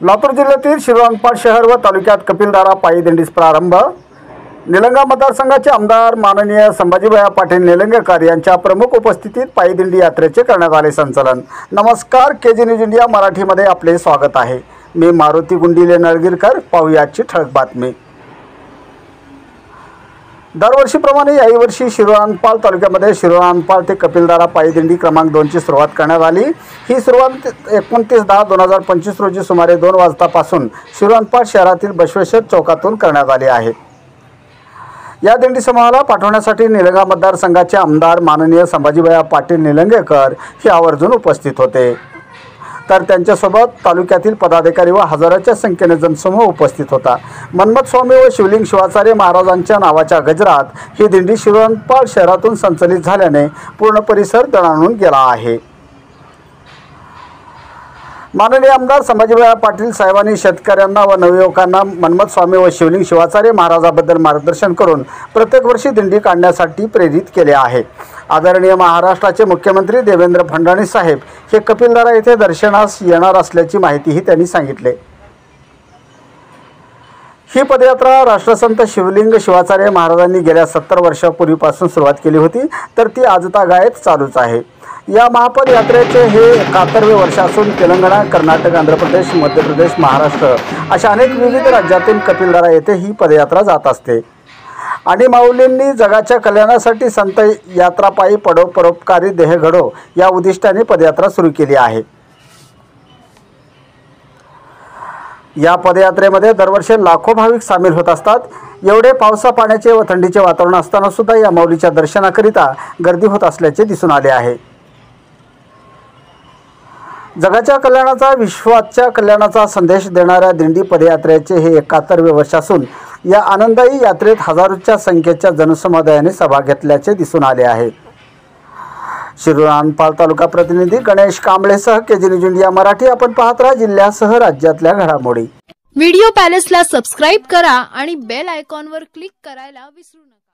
लातूर जिल्ह्यातील शिरोळपाट शहर व तालुक्यात कपिलधारा पायी दिंडीस प्रारंभ। निलंगा मतदारसंघाचे आमदार माननीय संभाजीभाई पाटील निलंगेकर यांच्या प्रमुख उपस्थितीत पायी दिंडी यात्रेचे करण्यात आले संचलन। नमस्कार, केजी न्यूज इंडिया मराठीमध्ये आपले स्वागत आहे। मी मारुती गुंडिले नळगीरकर। पाहूयाची ठळक बातमी। दरवर्षीप्रमाणे याही वर्षी शिरोळपाट तालुक्यामध्ये शिरोळपाट ते कपिलधारा पायी दिंडी क्रमांक 2 ची सुरुवात करण्यात आली। ही सुरुवात 29/10/2025 रोजी सुमारे 2 वाजतापासून शिरोळपाट शहरातील बसवेश्वर चौकातून करण्यात आली आहे। या दिंडी समूहाला पाठवण्यासाठी निलंगा मतदारसंघाचे आमदार माननीय संभाजीभाई पाटील निलंगेकर हे आवर्जून उपस्थित होते, तर त्यांच्यासोबत तालुक्यातील पदाधिकारी व हजाराच्या संख्येने जनसमूह उपस्थित होता। मन्मथ स्वामी व शिवलिंग शिवाचार्य महाराजांच्या नावाच्या गजरात ही दिंडी शिरोळपाट शहरातून संचलित झाल्याने पूर्ण परिसर दणाणून गेला आहे। माननीय आमदार संभाजीभाई पाटील साहेबांनी शेतकऱ्यांना व नवयुवकांना मन्मथ स्वामी व शिवलिंग शिवाचार्य महाराजाबद्दल मार्गदर्शन करून प्रत्येक वर्षी दिंडी काढण्यासाठी प्रेरित केले आहे। आदरणीय महाराष्ट्राचे मुख्यमंत्री देवेंद्र फडणवीस साहेब हे कपिलधारा येथे दर्शनास येणार असल्याची माहितीही त्यांनी सांगितले। ही पदयात्रा राष्ट्रसंत शिवलिंग शिवाचार्य महाराजांनी गेल्या 70 वर्षापूर्वीपासून सुरुवात केली होती, तर ती आजतागायत चालूच आहे। या महापद यात्रेचे हे 71वे वर्ष असून तेलंगणा, कर्नाटक, आंध्र प्रदेश, मध्य प्रदेश, महाराष्ट्र अशा अनेक विविध राज्यातून कपिलधारा येथे ही पदयात्रा जात असते आणि माऊलींनी जगाच्या कल्याणासाठी संत यात्रा पायी पडो परोपकारी देह घडो या उद्दिष्टाने पदयात्रा सुरू केली आहे। या पदयात्रेमध्ये दरवर्षी लाखो भाविक सामील होत असतात। एवढे पावसा पाण्याचे व थंडीचे वातावरण असताना सुद्धा या माऊलीच्या दर्शनाकरिता गर्दी होत असल्याचे दिसून आले आहे। जगाच्या कल्याणाचा, विश्वाच्या कल्याणाचा संदेश देणाऱ्या दिंडी पदयात्रेचे हे 71वे वर्ष असून या आनंददायी यात्रेत हजारोच्या संख्येच्या जनसमुदायाने सभा घेतल्याचे दिसून आले आहे। शिरोळपाट तालुका प्रतिनिधी गणेश कांबळेसह केजी न्यूज इंडिया मराठी। आपण पाहत राहा जिल्ह्यासह राज्यातल्या घडामोडी। व्हिडिओ पॅलेसला सबस्क्राइब करा आणि बेल आयकॉनवर क्लिक करायला विसरू नका।